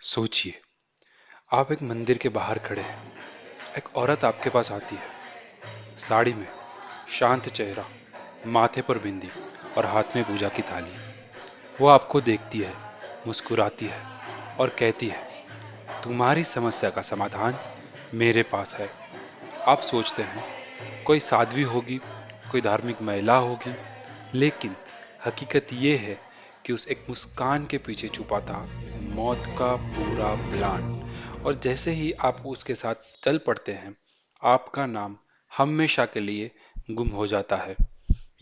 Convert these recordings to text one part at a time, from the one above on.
सोचिए, आप एक मंदिर के बाहर खड़े हैं। एक औरत आपके पास आती है, साड़ी में, शांत चेहरा, माथे पर बिंदी और हाथ में पूजा की थाली। वो आपको देखती है, मुस्कुराती है और कहती है, तुम्हारी समस्या का समाधान मेरे पास है। आप सोचते हैं, कोई साध्वी होगी, कोई धार्मिक महिला होगी, लेकिन हकीकत ये है कि उस एक मुस्कान के पीछे छुपा था मौत का पूरा प्लान। और जैसे ही आप उसके साथ चल पड़ते हैं, आपका नाम हमेशा के लिए गुम हो जाता है।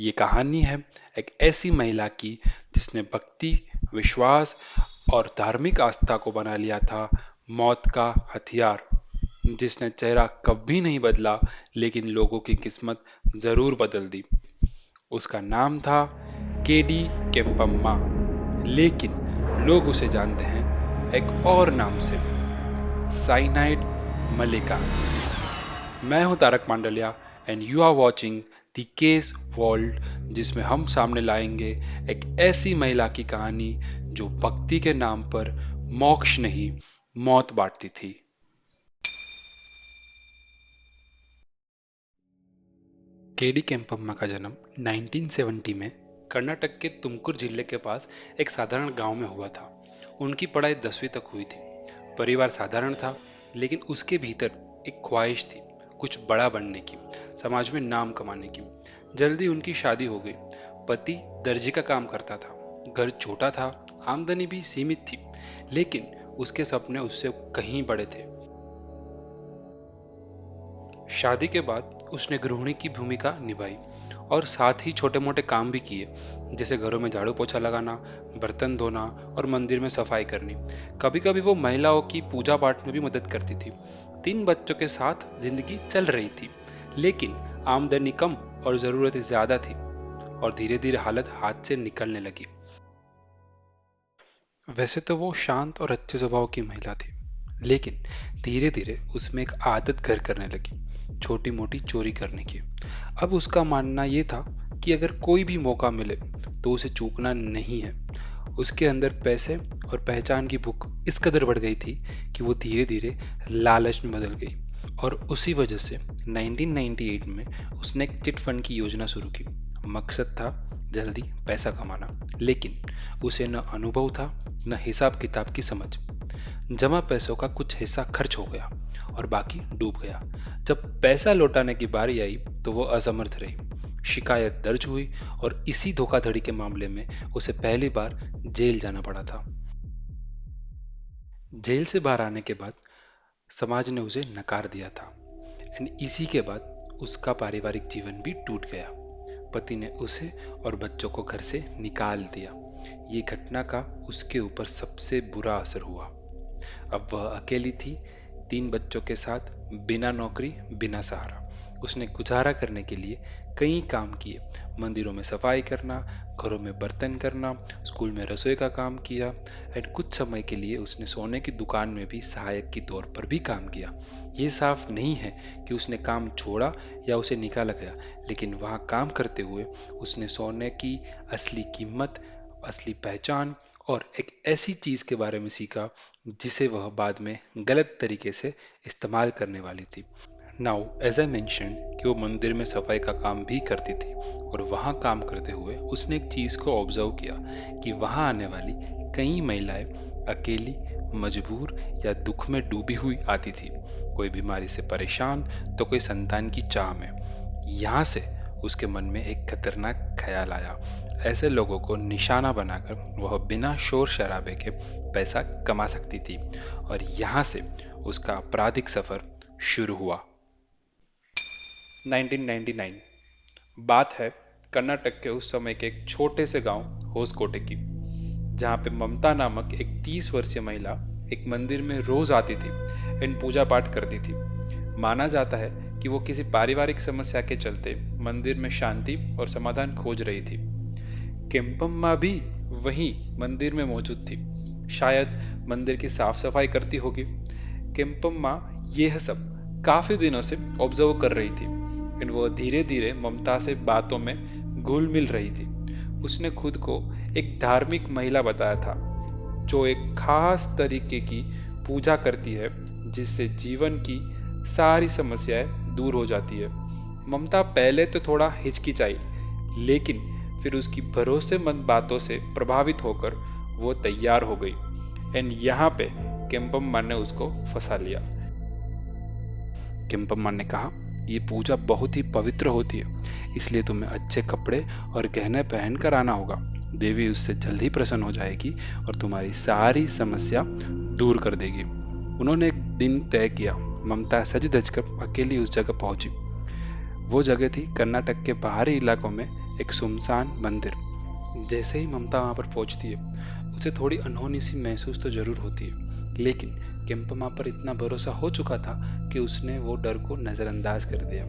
ये कहानी है एक ऐसी महिला की जिसने भक्ति, विश्वास और धार्मिक आस्था को बना लिया था मौत का हथियार। जिसने चेहरा कभी नहीं बदला, लेकिन लोगों की किस्मत जरूर बदल दी। उसका नाम था केडी केम्पम्मा, लेकिन लोग उसे जानते हैं एक और नाम से, साइनाइड मलिका। मैं हूं Tarak Mandaliya and you are watching the case world, जिसमें हम सामने लाएंगे एक ऐसी महिला की कहानी जो भक्ति के नाम पर मोक्ष नहीं, मौत बांटती थी। केडी केम्पम्मा का जन्म 1970 में कर्नाटक के तुमकुर जिले के पास एक साधारण गांव में हुआ था। उनकी पढ़ाई 10वीं तक हुई थी। परिवार साधारण था, लेकिन उसके भीतर एक ख्वाहिश थी, कुछ बड़ा बनने की, समाज में नाम कमाने की। जल्दी उनकी शादी हो गई। पति दर्जी का काम करता था। घर छोटा था, आमदनी भी सीमित थी, लेकिन उसके सपने उससे कहीं बड़े थे। शादी के बाद उसने गृहिणी की भूमिका निभाई और साथ ही छोटे मोटे काम भी किए, जैसे घरों में झाड़ू पोछा लगाना, बर्तन धोना और मंदिर में सफाई करनी। कभी कभी वो महिलाओं की पूजा पाठ में भी मदद करती थी। 3 बच्चों के साथ जिंदगी चल रही थी, लेकिन आमदनी कम और जरूरतें ज्यादा थी। और धीरे धीरे हालत हाथ से निकलने लगी। वैसे तो वो शांत और अच्छे स्वभाव की महिला थी, लेकिन धीरे धीरे उसमें एक आदत घर करने लगी, छोटी मोटी चोरी करने की। अब उसका मानना ये था कि अगर कोई भी मौका मिले तो उसे चूकना नहीं है। उसके अंदर पैसे और पहचान की भूख इस कदर बढ़ गई थी कि वो धीरे धीरे लालच में बदल गई। और उसी वजह से 1998 में उसने एक चिट फंड की योजना शुरू की। मकसद था जल्दी पैसा कमाना, लेकिन उसे न अनुभव था, न हिसाब किताब की समझ। जमा पैसों का कुछ हिस्सा खर्च हो गया और बाकी डूब गया। जब पैसा लौटाने की बारी आई तो वो असमर्थ रही। शिकायत दर्ज हुई और इसी धोखाधड़ी के मामले में उसे पहली बार जेल जाना पड़ा था। जेल से बाहर आने के बाद समाज ने उसे नकार दिया था। एंड इसी के बाद उसका पारिवारिक जीवन भी टूट गया। पति ने उसे और बच्चों को घर से निकाल दिया। ये घटना का उसके ऊपर सबसे बुरा असर हुआ। अब वह अकेली थी, 3 बच्चों के साथ, बिना नौकरी, बिना सहारा। उसने गुजारा करने के लिए कई काम किए। मंदिरों में सफाई करना, घरों में बर्तन करना, स्कूल में रसोई का काम किया। एंड कुछ समय के लिए उसने सोने की दुकान में भी सहायक के तौर पर भी काम किया। ये साफ नहीं है कि उसने काम छोड़ा या उसे निकाला गया, लेकिन वहाँ काम करते हुए उसने सोने की असली कीमत, असली पहचान और एक ऐसी चीज के बारे में सीखा जिसे वह बाद में गलत तरीके से इस्तेमाल करने वाली थी। नाउ एज आई मेंशन कि वो मंदिर में सफाई का काम भी करती थी, और वहाँ काम करते हुए उसने एक चीज को ऑब्जर्व किया कि वहाँ आने वाली कई महिलाएं अकेली, मजबूर या दुख में डूबी हुई आती थी। कोई बीमारी से परेशान तो कोई संतान की चाह में। यहाँ से उसके मन में एक खतरनाक ख्याल आया। ऐसे लोगों को निशाना बनाकर वह बिना शोर शराबे के पैसा कमा सकती थी। और यहाँ से उसका आपराधिक सफर शुरू हुआ। 1999 बात है कर्नाटक के उस समय के एक छोटे से गांव होसकोटे की, जहाँ पे ममता नामक एक 30 वर्षीय महिला एक मंदिर में रोज आती थी एंड पूजा पाठ करती थी। माना जाता है कि वो किसी पारिवारिक समस्या के चलते मंदिर में शांति और समाधान खोज रही थी। केम्पम्मा भी वहीं मंदिर में मौजूद थी, शायद मंदिर की साफ सफाई करती होगी। केम्पम्मा यह सब काफी दिनों से ऑब्जर्व कर रही थी एंड वो धीरे धीरे ममता से बातों में घुल मिल रही थी। उसने खुद को एक धार्मिक महिला बताया था, जो एक खास तरीके की पूजा करती है जिससे जीवन की सारी समस्याएं दूर हो जाती है। ममता पहले तो थोड़ा हिचकिचाई, लेकिन फिर उसकी भरोसेमंद बातों से प्रभावित होकर वो तैयार हो गई। एंड यहाँ पे केम्पम्मा ने उसको फंसा लिया। केम्पम्मा ने कहा, ये पूजा बहुत ही पवित्र होती है, इसलिए तुम्हें अच्छे कपड़े और गहने पहन कर आना होगा। देवी उससे जल्द ही प्रसन्न हो जाएगी और तुम्हारी सारी समस्या दूर कर देगी। उन्होंने एक दिन तय किया। ममता सज धज कर अकेली उस जगह पहुंची। वो जगह थी कर्नाटक के बाहरी इलाकों में एक सुनसान मंदिर। जैसे ही ममता वहां पर पहुंचती है, उसे थोड़ी अनहोनी सी महसूस तो जरूर होती है, लेकिन केम्पम्मा पर इतना भरोसा हो चुका था कि उसने वो डर को नजरअंदाज कर दिया।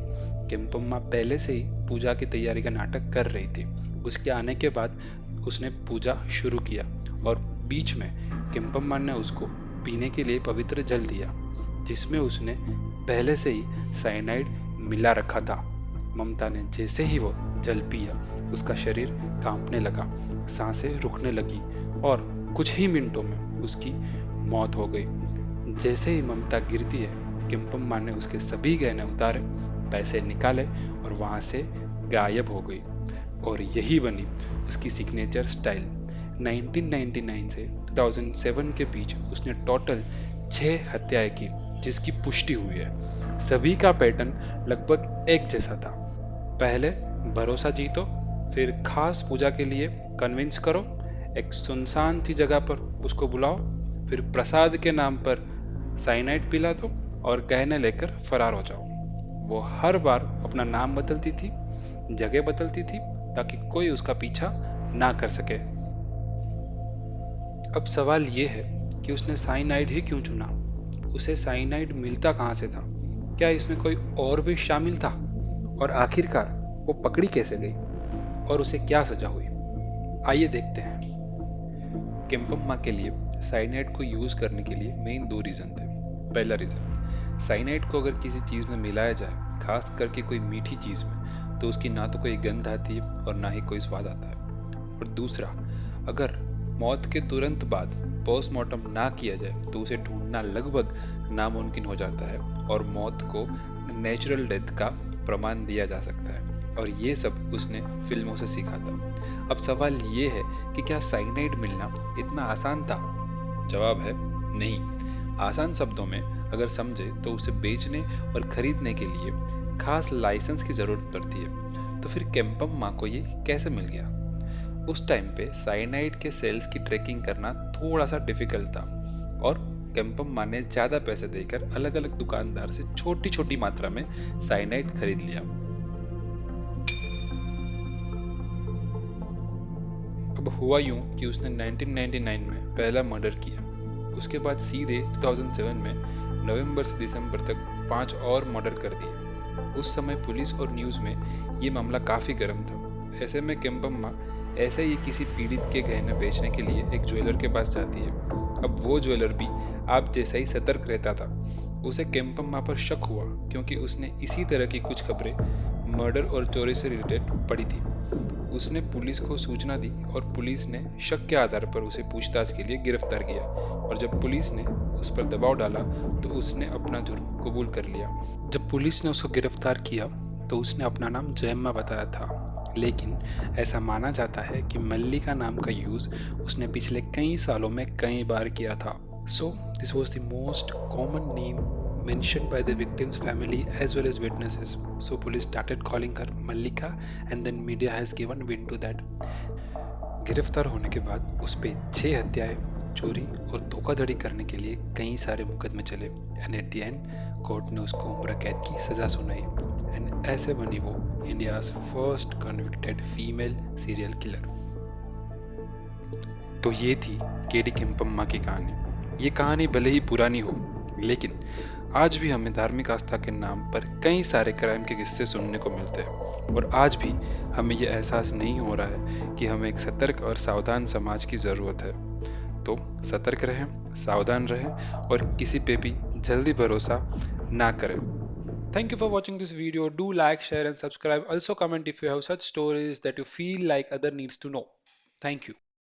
केम्पम्मा पहले से ही पूजा की तैयारी का नाटक कर रही थी। उसके आने के बाद उसने पूजा शुरू किया और बीच में केम्पम्मा ने उसको पीने के लिए पवित्र जल दिया, जिसमें उसने पहले से ही साइनाइड मिला रखा था। ममता ने जैसे ही वो जल पिया, उसका शरीर कांपने लगा, सांसें रुकने लगी और कुछ ही मिनटों में उसकी मौत हो गई। जैसे ही ममता गिरती है, केम्पम्मा ने उसके सभी गहने उतारे, पैसे निकाले और वहां से गायब हो गई। और यही बनी उसकी सिग्नेचर स्टाइल। 1999 से 2007 के बीच उसने टोटल 6 हत्याएं की, जिसकी पुष्टि हुई है। सभी का पैटर्न लगभग एक जैसा था। पहले भरोसा जीतो, फिर खास पूजा के लिए कन्विंस करो, एक सुनसान सी जगह पर उसको बुलाओ, फिर प्रसाद के नाम पर साइनाइड पिला दो और गहने लेकर फरार हो जाओ। वो हर बार अपना नाम बदलती थी, जगह बदलती थी, ताकि कोई उसका पीछा ना कर सके। अब सवाल ये है कि उसने साइनाइड ही क्यों चुना? उसे साइनाइड मिलता कहाँ से था? क्या इसमें कोई और भी शामिल था? और आखिरकार वो पकड़ी कैसे गई और उसे क्या सजा हुई? आइए देखते हैं। केम्पम्मा के लिए साइनाइड को यूज करने के लिए मेन 2 रीजन थे। पहला रीजन, साइनाइड को अगर किसी चीज में मिलाया जाए, खास करके कोई मीठी चीज में, तो उसकी ना तो कोई गंध आती है और ना ही कोई स्वाद आता है। और दूसरा, अगर मौत के तुरंत बाद पोस्टमार्टम ना किया जाए तो उसे ढूंढना लगभग नामुमकिन हो जाता है और मौत को नेचुरल डेथ का प्रमाण दिया जा सकता है। और ये सब उसने फिल्मों से सीखा था। अब सवाल ये है कि क्या साइनाइड मिलना इतना आसान था? जवाब है नहीं। आसान शब्दों में अगर समझे तो उसे बेचने और खरीदने के लिए खास लाइसेंस की जरूरत पड़ती है। तो फिर केम्पम्मा को ये कैसे मिल गया? उस टाइम पे साइनाइड के सेल्स की ट्रैकिंग करना थोड़ा सा डिफिकल्ट था और केम्पम्मा ने ज्यादा पैसे देकर अलग अलग दुकानदार से छोटी छोटी मात्रा में साइनाइड खरीद लिया। अब हुआ यूं कि उसने 1999 में पहला मर्डर किया। उसके बाद सीधे 2007 में नवंबर से दिसंबर तक 5 और मर्डर कर दिए। उस समय पुलिस और न्यूज़ में ये मामला काफ़ी गर्म था। ऐसे में केम्पम्मा ऐसे ही किसी पीड़ित के गहने बेचने के लिए एक ज्वेलर के पास जाती है। अब वो ज्वेलर भी आप जैसा ही सतर्क रहता था। उसे केम्पम्मा पर शक हुआ क्योंकि उसने इसी तरह की कुछ खबरें मर्डर और चोरी से रिलेटेड पढ़ी थी। उसने पुलिस को सूचना दी और पुलिस ने शक के आधार पर उसे पूछताछ के लिए गिरफ्तार किया। और जब पुलिस ने उस पर दबाव डाला तो उसने अपना जुर्म कबूल कर लिया। जब पुलिस ने उसको गिरफ्तार किया तो उसने अपना नाम जयम्मा बताया था, लेकिन ऐसा माना जाता है कि मल्लिका नाम का यूज उसने पिछले कई सालों में कई बार किया था। So, this was the most common name mentioned by the victim's family as well as witnesses. So, police started calling her Mallika and then media has given wind to that. गिरफ्तार होने के बाद उस पे 6 हत्याएं, चोरी और धोखाधड़ी करने के लिए कई सारे मुकदमे चले and at the end court ने उसको उम्र कैद की सजा सुनाई। एंड ऐसे बनी वो India's first convicted female serial killer. तो ये थी केडी केम्पम्मा की कहानी। ये कहानी भले ही पुरानी हो, लेकिन आज भी हमें धार्मिक आस्था के नाम पर कई सारे क्राइम के किस्से सुनने को मिलते हैं और आज भी हमें ये एहसास नहीं हो रहा है कि हमें एक सतर्क और सावधान समाज की ज़रूरत है। तो सतर्क रहें, सावधान रहें और किसी पे भी जल्दी भरोसा ना करें। Thank you for watching this video. Do like, share and subscribe. Also comment if you have such stories that you feel like other needs to know. Thank you.